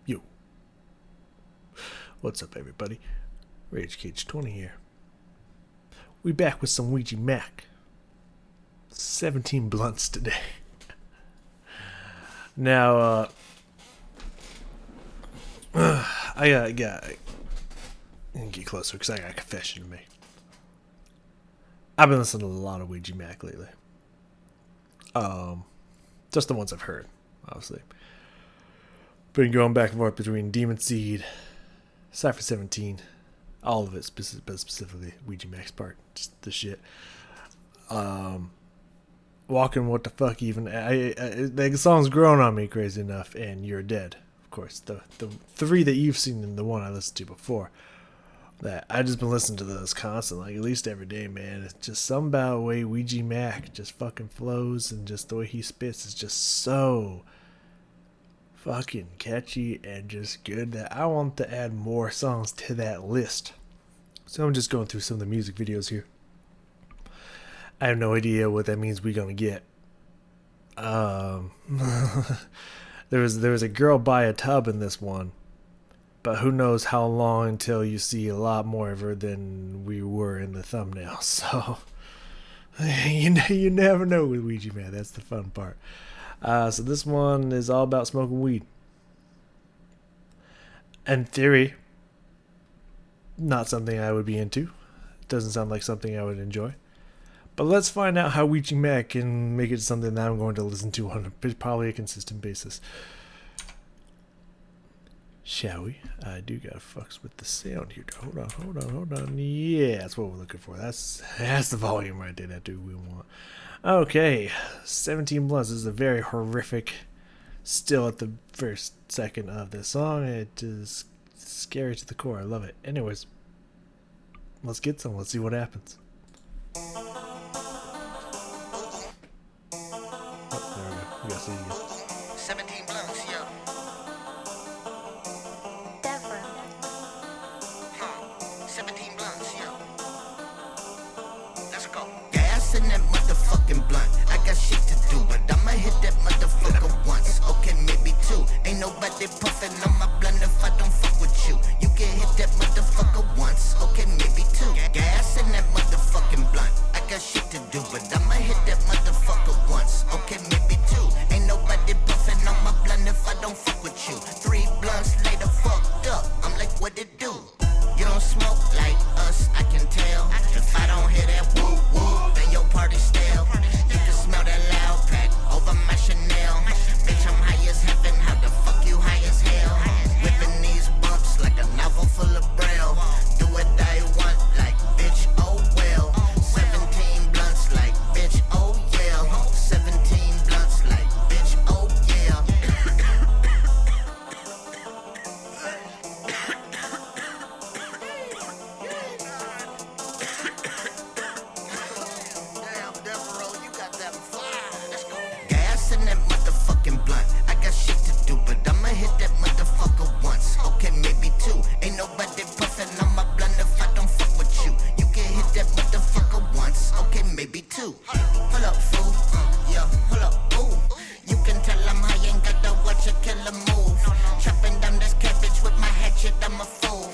Yo, what's up, everybody? Rage Cage 20 here. We back with some Ouija Macc. 17 blunts today. Now, I gotta get closer because I got a confession to make. I've been listening to a lot of Ouija Macc lately. Just the ones I've heard, obviously. Been going back and forth between Demon Seed, Cypher 17, all of it, specifically Ouija Macc's part, just the shit. Walking, what the fuck, even. The song's grown on me, crazy enough, and You're Dead, of course. The three that you've seen and the one I listened to before. That I just been listening to those constantly, like at least every day, man. It's just something about the way Ouija Macc just fucking flows, and just the way he spits is just so fucking catchy and just good that I want to add more songs to that list. So I'm just going through some of the music videos here. I have no idea what that means we're gonna get. There was a girl by a tub in this one, but who knows how long until you see a lot more of her than we were in the thumbnail. So you never know with Ouija, man. That's the fun part. So this one is all about smoking weed. In theory, not something I would be into. Doesn't sound like something I would enjoy. But let's find out how Ouija Macc can make it something that I'm going to listen to on probably a consistent basis. Shall we? I do gotta fucks with the sound here. Hold on. Yeah, that's what we're looking for. That's the volume right there. That do we want. Okay, 17 blunts. This is a very horrific. Still at the first second of this song. It is scary to the core. I love it. Anyways, let's get some. Let's see what happens. Oh, there we go. We gotta see it again. 17 blunts, yo. 17 blunts, yo. Let's go. Gas in that motherfucking blunt. I got shit to do, but I'ma hit that motherfucker once. Okay, maybe two. Ain't nobody puffin' on my blunt if I don't fuck with you. You can hit that motherfucker once. Okay, maybe two. Gas in that motherfucking blunt. I got shit to do, but I'ma hit that motherfucker once. Okay, maybe two. Ain't nobody puffin' on my blunt if I don't fuck with you. 3 blunts later, fucked up. I'm like, what it do? You don't smoke like us, I can tell. If I don't hear that woo woo, then your party's stale. You can smell that loud pack over my Chanel. Bitch, I'm high as heaven, how the fuck you high as hell? Whipping these bumps like a novel full of braille. Do what I want like bitch, oh well. 17 blunts like bitch, oh yeah. 17 blunts like bitch, oh yeah. Damn, Devereaux, you got that fire. Let's go. Gas in that motherfucking blunt. I got shit to do, but I'ma hit that motherfucker once. Okay, maybe two. Ain't nobody puffin' on my blunt if I don't fuck with you. You can hit that motherfucker once. Okay, maybe two. Hold up, fool. Yeah, hold up, ooh. You can tell I'm high, ain't gotta watch a killer move. Chopping down this cabbage with my hatchet, I'm a fool.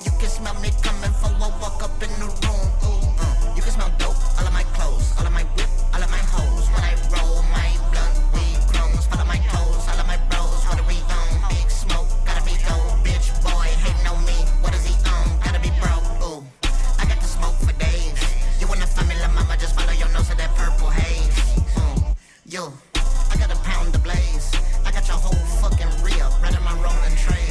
You can smell me coming before I walk up in the room. You can smell dope, all of my clothes, all of my whip, all of my hoes. When I roll my blunt, weed crumbs, follow my toes, all of my bros. What do we own? Big smoke, gotta be dope, bitch boy, hating on me. What does he own? Gotta be broke. Ooh, I got to smoke for days. You wanna find me, la mama, just follow your nose to that purple haze. Yo, I got a pound to blaze. I got your whole fucking reel right in my rolling tray.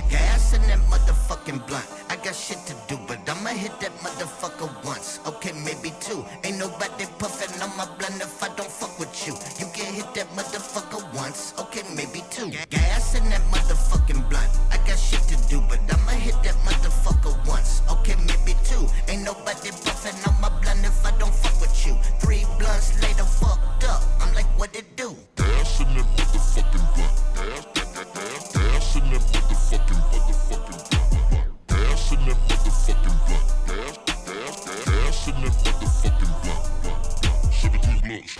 Gas in that motherfucking blunt. I got shit to do, but I'ma hit that motherfucker once. Okay, maybe two. Ain't nobody puffin' on my blunt if I don't fuck with you. You can hit that motherfucker once. Okay, maybe two. Gas in that motherfucking blunt. I got shit to do, but I'ma hit that motherfucker once. Okay, maybe two. Ain't nobody puffin' on my blunt if I don't fuck with you. 3 blunts later, fucked up. I'm like, what it do? Gas in that motherfucking blunt. Gas in that motherfucking blunt. Gas in that motherfucking blunt. Gas in that motherfucking blunt. 17 blunts.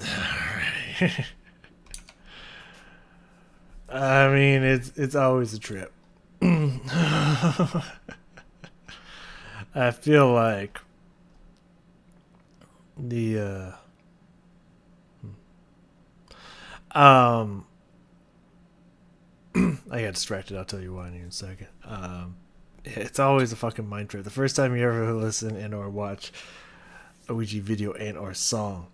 Alright. I mean, it's always a trip. I feel like the I got distracted. I'll tell you why in a second. It's always a fucking mind trip. The first time you ever listen and or watch a Ouija video and or song,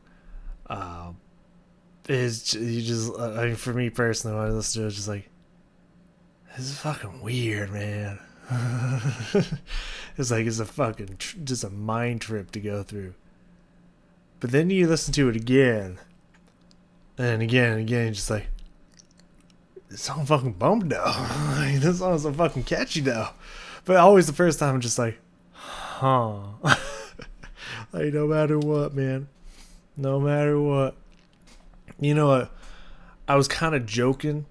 is you just I mean, for me personally, when I listen to it, it's just like, this is fucking weird, man. It's like it's a fucking just a mind trip to go through. But then you listen to it again, and again and again, you're just like, this song fucking bumped though. Like, this song's so fucking catchy though. But always the first time I'm just like, huh. Like, no matter what, man. No matter what. You know what? I was kind of joking.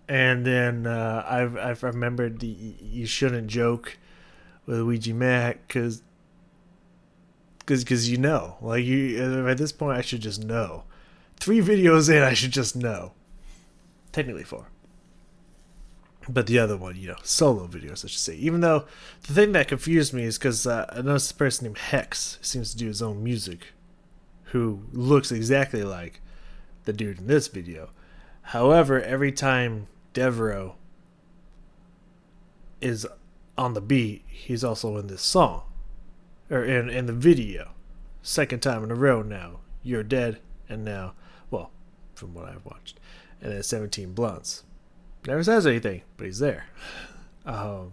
And then I've remembered you shouldn't joke with Ouija Macc because you know. Like, you at this point, I should just know. 3 videos in, I should just know. Technically 4. But the other one, solo videos, I should say. Even though the thing that confused me is because I noticed a person named Hex seems to do his own music, who looks exactly like the dude in this video. However, every time Devereaux is on the beat, he's also in this song. Or in the video. Second time in a row now. You're Dead, and now, well, from what I've watched. And then 17 Blunts. Never says anything, but he's there. So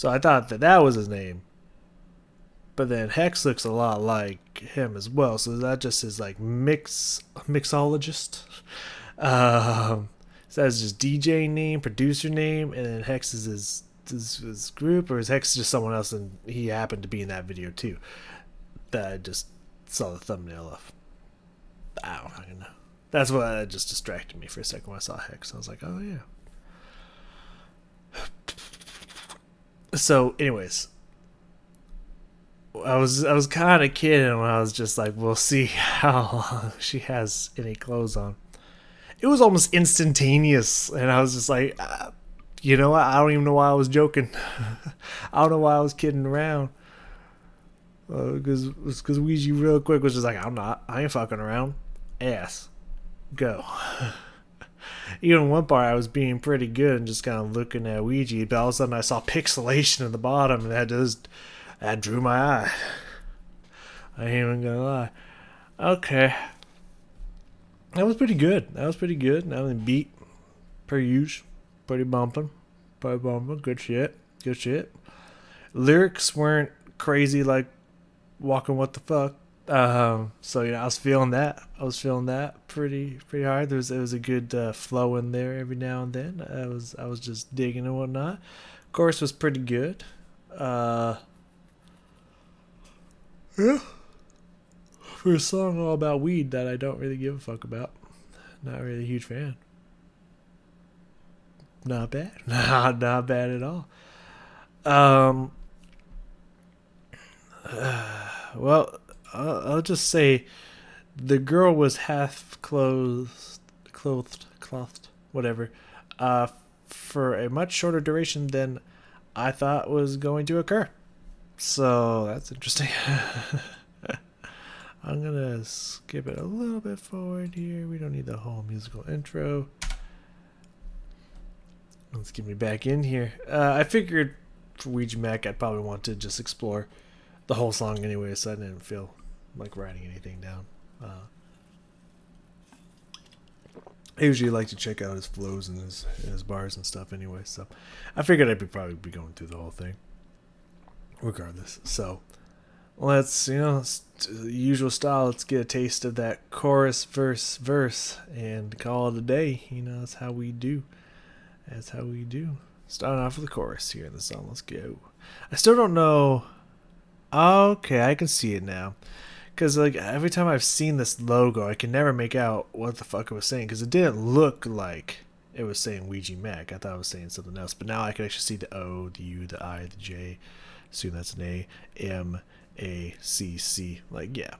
I thought that was his name. But then Hex looks a lot like him as well. So that just is like mixologist. So that's just DJ name, producer name, and then Hex is his group, or is Hex just someone else and he happened to be in that video too? That I just saw the thumbnail of. I don't fucking know. That's what just distracted me for a second when I saw Hex. I was like, oh yeah. So, anyways, I was kind of kidding when I was just like, we'll see how long she has any clothes on. It was almost instantaneous, and I was just like, you know what? I don't even know why I was joking. I don't know why I was kidding around. Because Ouija real quick was just like, I ain't fucking around. Ass. Go. Even one part I was being pretty good and just kind of looking at Ouija, but all of a sudden I saw pixelation at the bottom, and that drew my eye. I ain't even gonna lie. Okay. That was pretty good. That was beat. Per usual. Pretty bumping. Good shit. Lyrics weren't crazy like Walking What the Fuck. So I was feeling that. Pretty hard. There was a good flow in there every now and then. I was just digging and whatnot. Chorus was pretty good. Yeah. For a song all about weed that I don't really give a fuck about. Not really a huge fan. Not bad. Not bad at all. Well, I'll just say the girl was half clothed, whatever, for a much shorter duration than I thought was going to occur. So that's interesting. I'm gonna skip it a little bit forward here. We don't need the whole musical intro. Let's get me back in here. I figured for Ouija Macc I'd probably want to just explore the whole song anyway, so I didn't feel like writing anything down. I usually like to check out his flows and his bars and stuff anyway, so I figured I'd probably be going through the whole thing regardless. So let's, usual style, let's get a taste of that chorus, verse, and call it a day. That's how we do. Starting off with the chorus here in the song. Let's go. I still don't know. Okay, I can see it now. Because every time I've seen this logo, I can never make out what the fuck it was saying. Because it didn't look like it was saying Ouija Macc. I thought it was saying something else. But now I can actually see the O, the U, the I, the J. Assume that's an A. M, A, C, C. Yeah.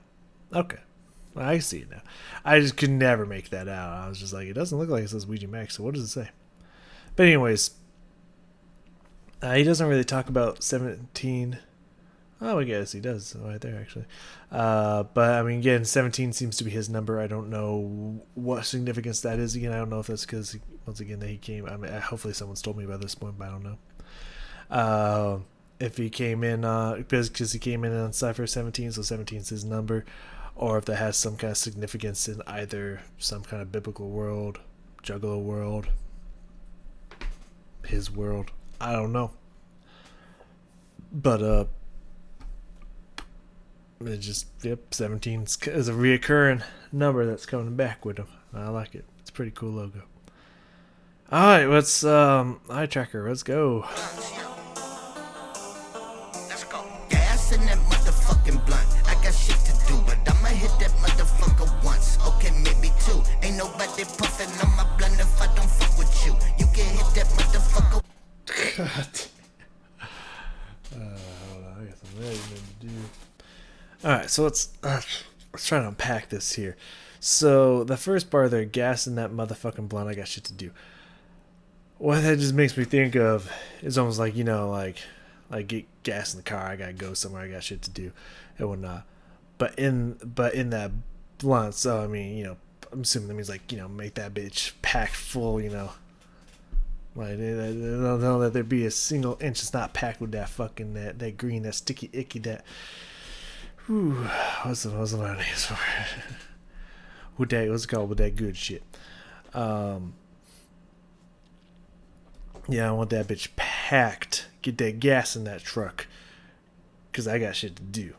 Okay. I see it now. I just could never make that out. I was just like, it doesn't look like it says Ouija Macc, so what does it say? But anyways, he doesn't really talk about 17. Oh, I guess he does right there, actually. But, I mean, again, 17 seems to be his number. I don't know what significance that is. Again, I don't know if that's because, once again, that he came. I mean, hopefully someone's told me by this point, but I don't know. If he came in, because he came in on Cypher 17, so 17 is his number, or if that has some kind of significance in either some kind of biblical world, Juggalo world, his world. I don't know. But, it just, 17 is a reoccurring number that's coming back with him. I like it. It's a pretty cool logo. Alright, let's, eye tracker, let's go. Let's go. Gas in that motherfucking blunt. I got shit to do, but I'ma hit that motherfucker once. Okay, maybe two. Ain't nobody puffin' on my blunt if I don't fuck with you. You can hit that motherfucker. God. Hold on, I got some ready to do. Alright, so let's try to unpack this here. So, the first bar there, gas in that motherfucking blunt, I got shit to do. What that just makes me think of is almost like, like get gas in the car, I gotta go somewhere, I got shit to do, and whatnot. But in that blunt, so, I mean, I'm assuming that means, like, make that bitch packed full, Like, don't know that there be a single inch that's not packed with that fucking, that green, that sticky icky, that... Whew, what's the name for it? What's it called? With that good shit. Yeah, I want that bitch packed. Get that gas in that truck. Because I got shit to do.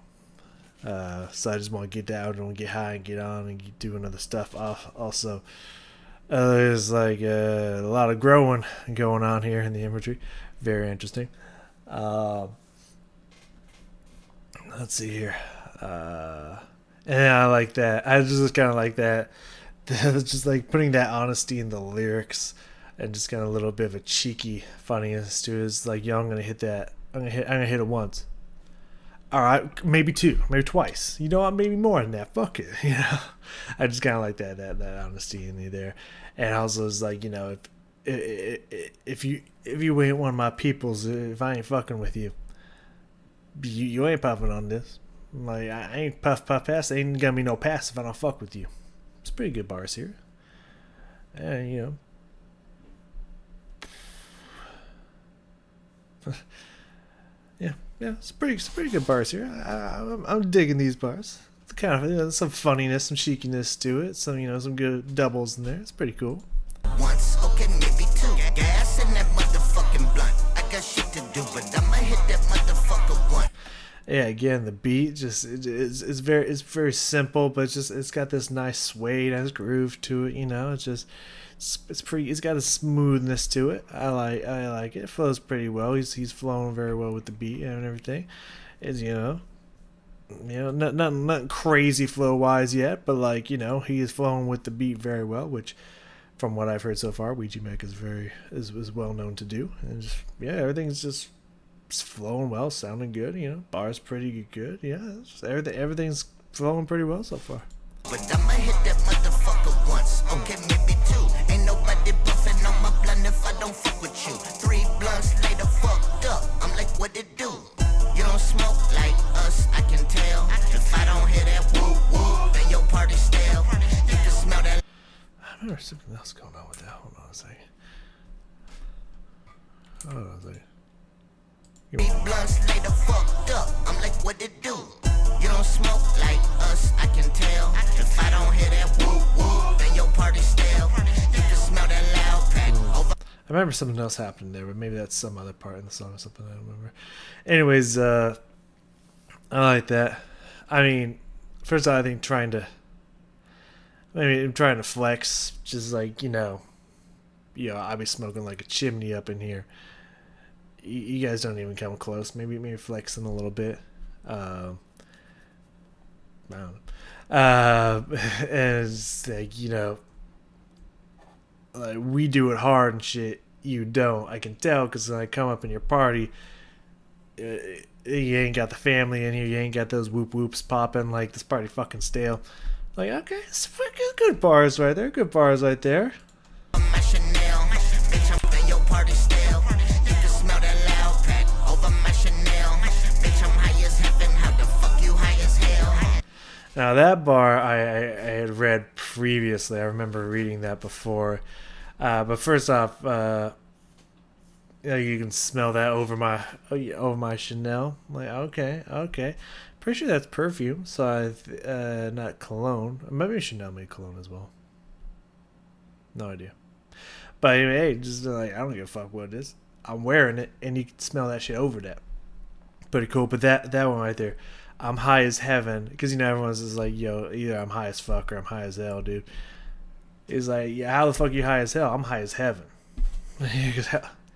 So I just want to get out and get high and get on and keep doing other stuff. Also, there's like a lot of growing going on here in the infantry. Very interesting. Let's see here. And I like that. I just kind of like that. Just like putting that honesty in the lyrics and just kind of a little bit of a cheeky funniness to it. It's like, yo, I'm gonna hit that. I'm gonna hit it once. All right, maybe two, maybe twice. You know what? Maybe more than that. Fuck it. I just kind of like that honesty in there. And also, it's like, if you ain't one of my peoples, if I ain't fucking with you, you ain't puffing on this. Like, I ain't puff pass. Ain't gonna be no pass if I don't fuck with you. It's pretty good bars here. And yeah, it's pretty good bars here. I'm digging these bars. It's kind of some funniness, some cheekiness to it. Some good doubles in there. It's pretty cool. Once, okay, maybe two. Gas in that motherfucking blunt. I got shit to do, but I'ma hit that motherfucker once. Yeah, again, the beat it's very simple, but it's got this nice sway, nice groove to it. It's got a smoothness to it. I like it. It flows pretty well. He's flowing very well with the beat and everything. It's not crazy flow wise yet, but like he is flowing with the beat very well, which from what I've heard so far, Ouija Macc is well known to do. And just everything's just flowing well, sounding good. Bars pretty good. Yeah, everything's flowing pretty well so far. But I'ma hit that motherfucker once. Okay, maybe two. Ain't nobody buffing on my blunt if I don't fuck with you. 3 blunts later, fucked up. I'm like, what it do? You don't smoke like us, I can tell. If I don't hear that woo woo, then your party stale. You can smell that. I remember something else going on with that. Hold on a second. Hold on a second. 3 blunts later, fucked up. I'm like, what it do? You don't smoke like us, I can tell. If I don't hear that woo woo, then your party stale. You can smell that loud pack over. I remember something else happened there, but maybe that's some other part in the song or something. I don't remember. Anyways, I like that. I mean, first of all, I think I'm trying to flex, just like I'll be smoking like a chimney up in here. You guys don't even come close. Maybe flexing a little bit. I don't know. And it's like, like we do it hard and shit. You don't. I can tell because when I come up in your party, you ain't got the family in here. You ain't got those whoop whoops popping. Like, this party fucking stale. Like, okay, it's fucking good bars right there. Good bars right there. My Chanel, bitch, I'm in your party still. You can smell that loud pack over my Chanel. Bitch, I'm high as heaven. How the fuck you high as hell? Now that bar I had read previously. I remember reading that before. But first off, you can smell that over my Chanel. I'm like, okay. Pretty sure that's perfume. So not cologne. Maybe Chanel made cologne as well. No idea. But anyway, hey, just like, I don't give a fuck what it is. I'm wearing it, and you can smell that shit over that. Pretty cool. But that one right there, I'm high as heaven, because everyone's just like, yo, either I'm high as fuck or I'm high as hell, dude. It's like, yeah, how the fuck you high as hell? I'm high as heaven. Because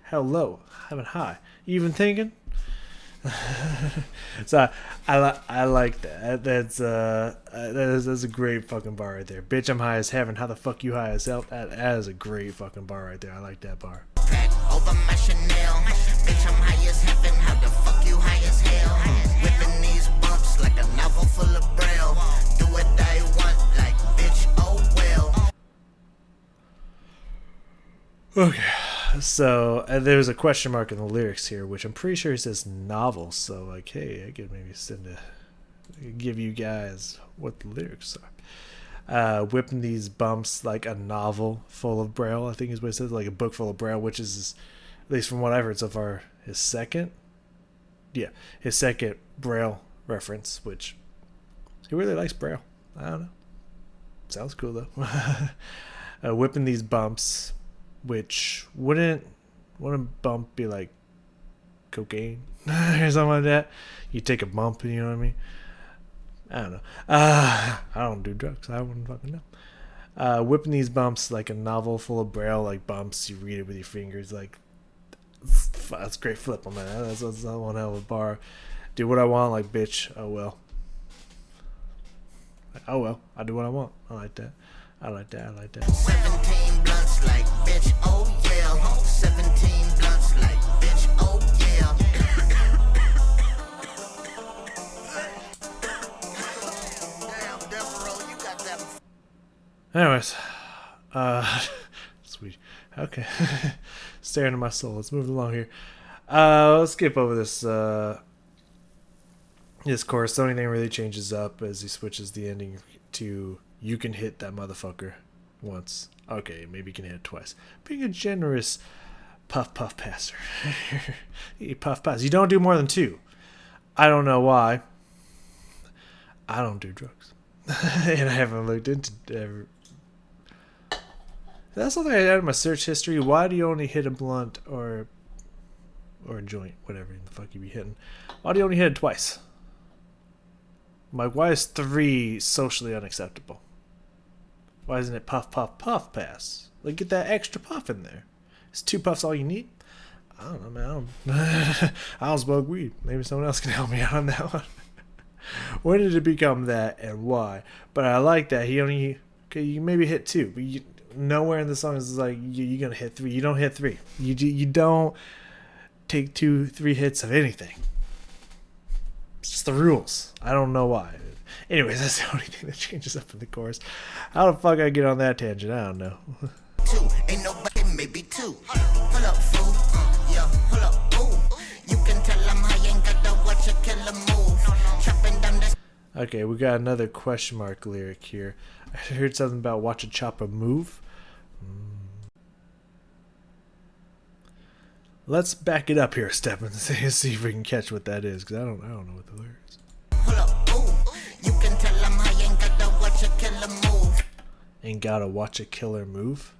how low? Heaven high. You even thinking? So I like that. That's a great fucking bar right there. Bitch, I'm high as heaven. How the fuck you high as hell? That is a great fucking bar right there. I like that bar. Over my Chanel, bitch, I'm high as heaven. How the fuck you high as hell? Whipping these bumps like a novel full of braille. Do what I want, like bitch, oh well. Okay. So there's a question mark in the lyrics here, which I'm pretty sure it says novel. So like, hey, I could maybe give you guys what the lyrics are. Whipping these bumps like a novel full of braille, I think is what it says, like a book full of braille, which is, at least from what I've heard so far, his second braille reference, which he really likes braille. I don't know. Sounds cool though. Whipping these bumps. Which wouldn't bump be like cocaine or something like that? You take a bump, you know what I mean? I don't know. I don't do drugs. I wouldn't fucking know. Whipping these bumps like a novel full of braille, like bumps. You read it with your fingers. Like, that's a great flip on that. That's one hell of a bar. Do what I want, like bitch. Oh well. Oh well. I do what I want. I like that. 17 blunts like bitch, oh yeah. 17 blunts like bitch, oh yeah. Damn, Devereaux, you got that. Anyways, sweet. Okay, staring at my soul. Let's move along here. Let's skip over this chorus. The only thing really changes up as he switches the ending to "You can hit that motherfucker once." Okay, maybe you can hit it twice. Being a generous puff passer. You puff pass. You don't do more than two. I don't know why. I don't do drugs, and I haven't looked into ever. That's something I added in my search history. Why do you only hit a blunt or a joint, whatever the fuck you be hitting? Why do you only hit it twice? Like, why is 3 socially unacceptable? Why isn't it puff pass? Like, get that extra puff in there. Is 2 puffs all you need? I don't know, man. I don't smoke weed. Maybe someone else can help me out on that one. When did it become that and why? But I like that. You can maybe hit 2, but nowhere in the song is like you're gonna hit 3. You don't hit 3. You don't take 2-3 hits of anything. It's just the rules. I don't know why. Anyways, that's the only thing that changes up in the chorus. How the fuck I get on that tangent? I don't know. 2, ain't nobody, maybe 2. Hold up, fool. Yeah, hold up, ooh. You can tell I'm high, ain't got to watch a killer move. Chopping down the. Okay, we got another question mark lyric here. I heard something about watch a chopper move. Let's back it up here a step and see if we can catch what that is, because I don't know what the lyrics. Hold up, ooh. You can tell I'm high, ain't got to watch a killer move. Ain't gotta watch a killer move.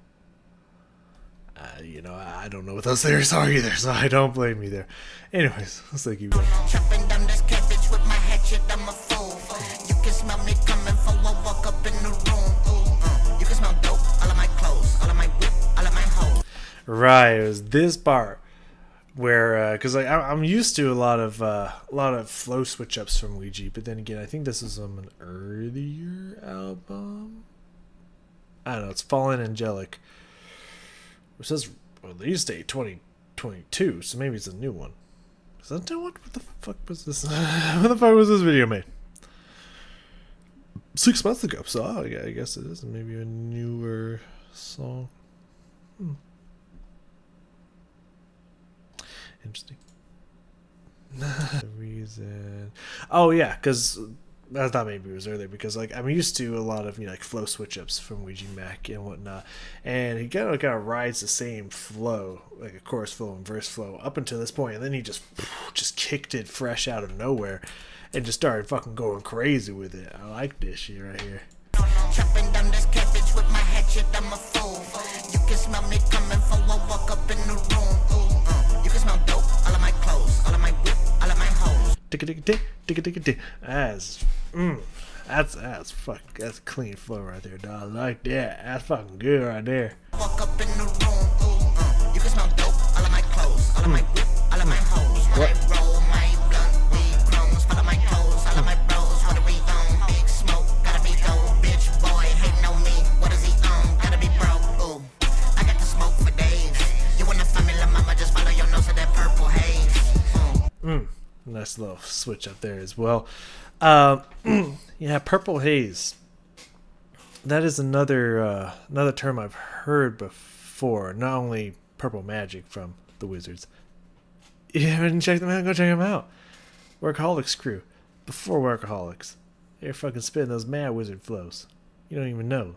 I don't know what those lyrics are either, so I don't blame you there. Anyways, let's keep going. Chopping down this cabbage with my hatchet, I'm a fool. You can smell me coming for I walk up in the room. You can smell dope, all of my clothes, all of my whip, all of my hoes. Right, it was this part where, because I'm used to a lot of flow switch ups from Ouija, but then again, I think this is from an earlier album. I don't know. It's Fallen Angelic. It says release date 2022, so maybe it's a new one. What the fuck was this? When the fuck was this video made? 6 months ago. So yeah, I guess it is maybe a newer song. Interesting. The reason. Oh yeah, because I thought maybe it was earlier because like I'm used to a lot of like flow switch ups from Ouija Macc and whatnot, and he kind of rides the same flow, like a chorus flow and verse flow up until this point, and then he just kicked it fresh out of nowhere and just started fucking going crazy with it. I like this shit right here. Chopping down this cabbage with my hatchet, I'm a fool. You can smell me coming for a walk up in the room. You can smell dope, all of my clothes, all of my whip, all of my hoes. That's clean flow right there, dog. I like that. That's fucking good right there. Walk up in the room. You can smell dope, all of my clothes, all of my whip, all of my hoes. When I roll my blunt, weed crumbs, follow my toes, all of my bros. What do we own? Big smoke, gotta be dope, bitch boy, hating on me. What does he own? Gotta be broke. Ooh, I got the smoke for days. You wanna find me, la mama, just follow your nose to that purple haze. Nice little switch up there as well. Yeah, purple haze. That is another term I've heard before. Not only purple magic from the Wizards. You haven't checked them out? Go check them out. Workaholics crew. Before Workaholics. They're fucking spitting those mad wizard flows. You don't even know.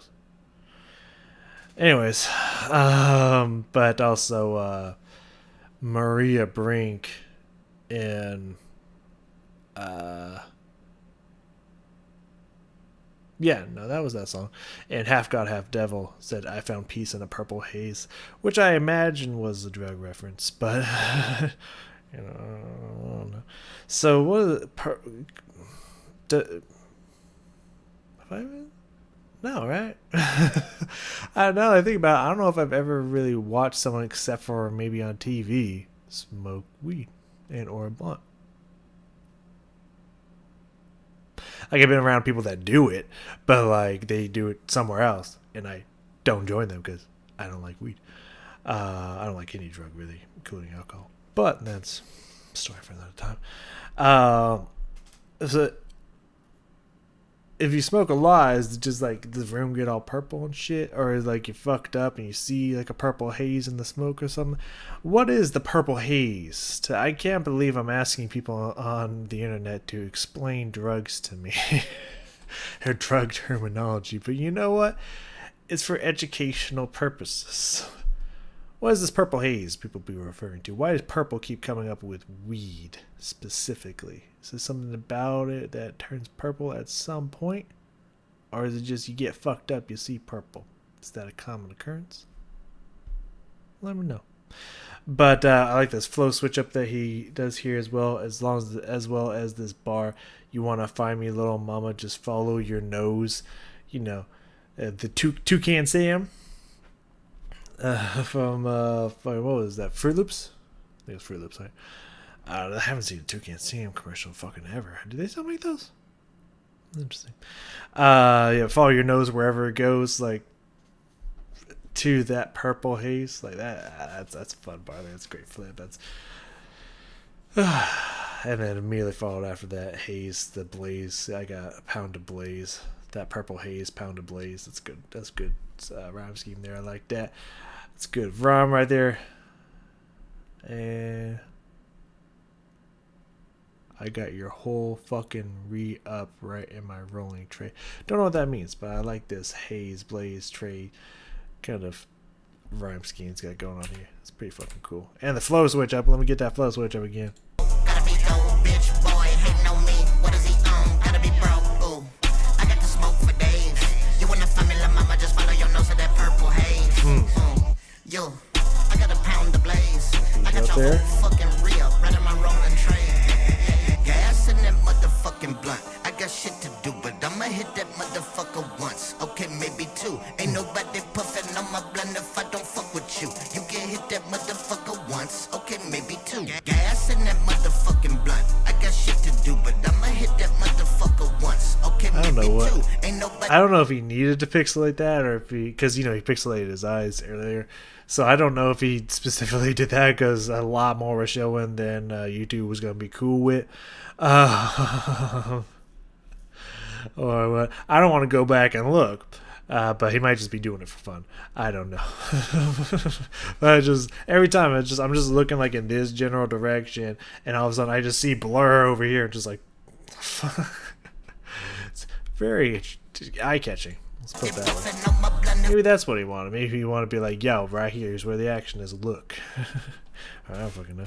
Anyways, but also Maria Brink and yeah, no, that was that song. And Half God, Half Devil said, I found peace in a purple haze, which I imagine was a drug reference, but you know, I don't know. So what is it? No, right? I don't know. I think about it, I don't know if I've ever really watched someone except for maybe on TV smoke weed and or a blunt. Like I've been around people that do it, but like they do it somewhere else, and I don't join them because I don't like weed. I don't like any drug really, including alcohol. But that's a story for another time. So if you smoke a lot, is it just like the room get all purple and shit, or is like you fucked up and you see like a purple haze in the smoke or something? What is the purple haze? I can't believe I'm asking people on the internet to explain drugs to me, their drug terminology. But you know what? It's for educational purposes. What is this purple haze people be referring to? Why does purple keep coming up with weed specifically? Is there something about it that turns purple at some point? Or is it just you get fucked up, you see purple? Is that a common occurrence? Let me know. But I like this flow switch up that he does here as well as this bar. You want to find me, little mama, just follow your nose. You know, the Toucan Sam from what was that? Fruit Loops? I think it was Fruit Loops, right? I haven't seen a Toucan Sam commercial fucking ever. Do they still make those? Interesting. Yeah, follow your nose wherever it goes, like to that purple haze, like that. That's a fun bar. That's a great flip. That's and then immediately followed after that haze, the blaze. I got a pound of blaze. That purple haze, pound of blaze. That's good. That's good rhyme scheme there. I like that. That's good rhyme right there. And I got your whole fucking re-up right in my rolling tray. Don't know what that means, but I like this haze, blaze, tray kind of rhyme scheme it's got going on here. It's pretty fucking cool. And the flow switch up. Let me get that flow switch up again. Gotta be dope, bitch boy, hating on me. What does he own? Gotta be broke. Ooh, I got the smoke for days. You wanna find me, la mama, just follow your nose to that purple haze. Yo, I got a pound of blaze. I got your there. whole fucking re-up right in my rolling tray. Gas in that motherfucking blunt. I got shit to do, but I'ma hit that motherfucker once. Okay, maybe two. Ain't nobody puffin' on my blunt if I don't fuck with you. You can hit that motherfucker once. Okay, maybe two. Gas in that motherfucking blunt. I got shit to do, but I'ma hit that motherfucker once. Okay, I don't maybe know what. two. Ain't nobody. I don't know if he needed to pixelate that or if he, because you know he pixelated his eyes earlier. So I don't know if he specifically did that because a lot more was showing than YouTube was going to be cool with. Or what? I don't want to go back and look. But he might just be doing it for fun. I don't know. But every time I'm just looking like in this general direction, and all of a sudden I just see blur over here, just like it's very eye catching. Let's put it that way. Maybe that's what he wanted. Maybe he wanted to be like, yo, right here's where the action is. Look. I don't fucking know.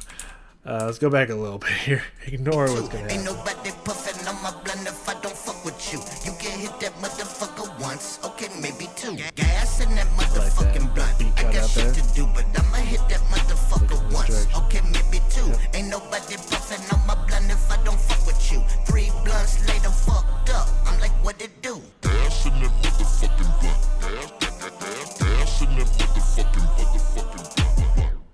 Let's go back a little bit here. Ignore what's gonna happen. Ain't nobody perfect on my blunt if I don't fuck with you. You can hit that motherfucker once, okay, maybe two. Gas in that motherfucking blunt. Beat I cut got out shit there. to do, but I'ma hit that motherfucker Look in this once, direction. okay, maybe two. Ain't nobody perfect on my blunt if I don't fuck with you. 3 blunts later, fucked up. I'm like, what it do? Gas in that motherfucking blunt. Gas in that motherfucking blunt.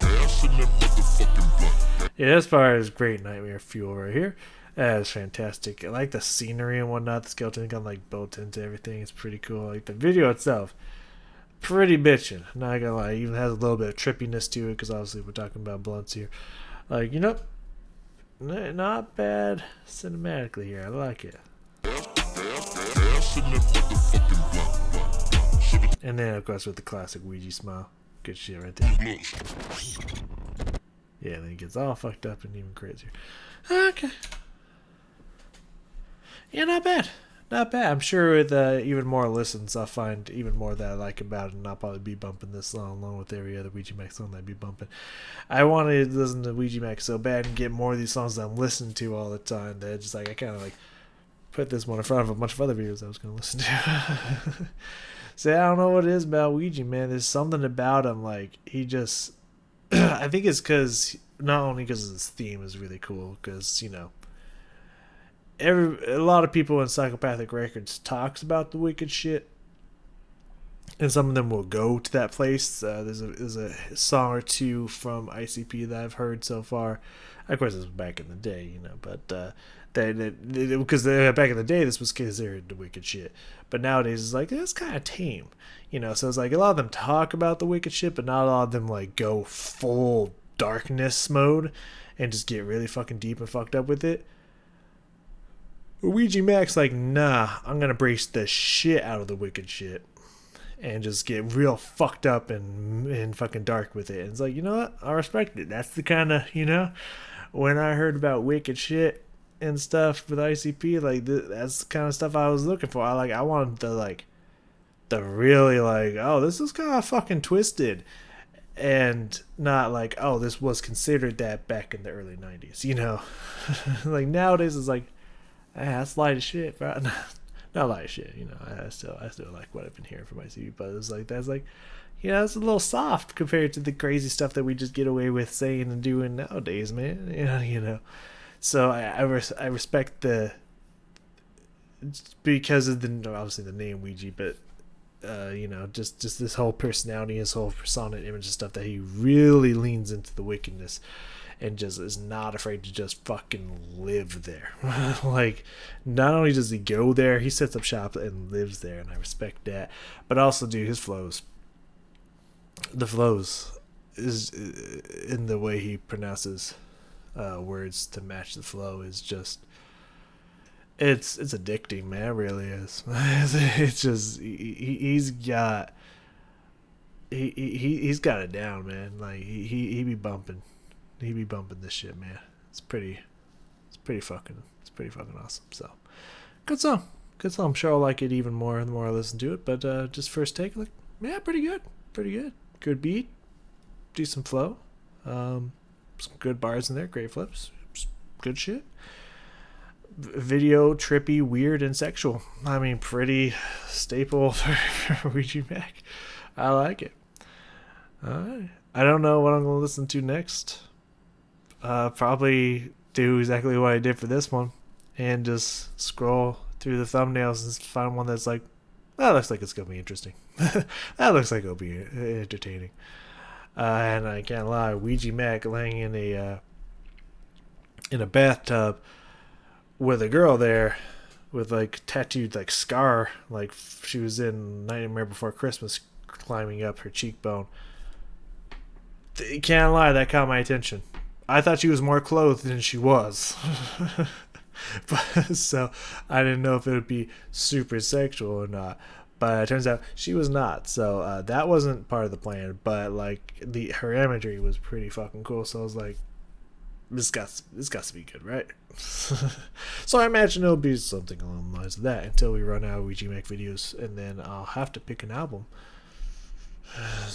Gas in that motherfucking blunt. Yeah, as far as Great Nightmare Fuel right here, that is fantastic. I like the scenery and whatnot. The skeleton gun, like built into everything. It's pretty cool. Like the video itself, pretty bitchin'. Not gonna lie, it even has a little bit of trippiness to it because obviously we're talking about blunts here. Like, you know, not bad cinematically here. I like it. Gas in that motherfucking blunt. And then of course with the classic Ouija smile, good shit right there. Yeah, then it gets all fucked up and even crazier. Okay. Yeah, not bad. Not bad. I'm sure with even more listens, I'll find even more that I like about it, and I'll probably be bumping this song along with every other Ouija Macc song that I'd be bumping. I wanted to listen to Ouija Macc so bad and get more of these songs that I'm listening to all the time that just like I kind of like put this one in front of a bunch of other videos I was going to listen to. So I don't know what it is about Ouija, man. There's something about him, like he just... I think it's because not only because his theme is really cool, because you know, a lot of people in Psychopathic Records talks about the wicked shit, and some of them will go to that place. There's a song or two from ICP that I've heard so far. Of course, this was back in the day, you know, but because back in the day this was considered the wicked shit, but nowadays it's like it's kind of tame. You know, so it's like a lot of them talk about the wicked shit, but not a lot of them like go full darkness mode and just get really fucking deep and fucked up with it. Ouija Macc's like, nah, I'm gonna brace the shit out of the wicked shit and just get real fucked up and fucking dark with it. And it's like, you know what? I respect it. That's the kind of, you know, when I heard about wicked shit and stuff with ICP, like that's the kind of stuff I was looking for. I wanted to like. Really like, oh, this is kind of fucking twisted, and not like, oh, this was considered that back in the early 90s, you know. Like nowadays it's like, that's light as shit, bro. Not light as shit, you know. I still like what I've been hearing from ICP, but it's like that's like, you know, it's a little soft compared to the crazy stuff that we just get away with saying and doing nowadays, man. You know. So I respect the, because of the obviously the name Ouija, but you know, just this whole personality, his whole persona and image and stuff, that he really leans into the wickedness and just is not afraid to just fucking live there. Like, not only does he go there, he sets up shop and lives there, and I respect that. But also, dude, his flows. The flows is in the way he pronounces words to match the flow is just... It's addicting, man. It really is. It's just he's got it down, man. Like he be bumping this shit, man. It's pretty fucking awesome. So good song. I'm sure I'll like it even more the more I listen to it. But just first take, like, yeah, pretty good. Good beat, decent flow, some good bars in there, great flips, good shit. Video trippy, weird, and sexual. I mean, pretty staple for Ouija Macc. I like it. Alright. I don't know what I'm going to listen to next. Probably do exactly what I did for this one and just scroll through the thumbnails and find one that's like, that looks like it's going to be interesting. That looks like it'll be entertaining. And I can't lie, Ouija Macc laying in a bathtub with a girl there with like tattooed like scar, like she was in Nightmare Before Christmas, climbing up her cheekbone. Can't lie, that caught my attention. I thought she was more clothed than she was. But so I didn't know if it would be super sexual or not. But it turns out she was not. So that wasn't part of the plan. But like her imagery was pretty fucking cool. So I was like, this got to be good, right? So I imagine it'll be something along the lines of that until we run out of Ouija Macc videos, and then I'll have to pick an album.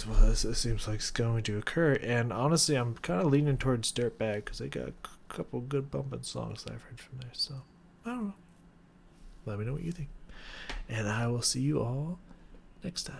Well, this seems like it's going to occur, and honestly, I'm kind of leaning towards Dirtbag because they got a couple good bumping songs that I've heard from there. So I don't know. Let me know what you think, and I will see you all next time.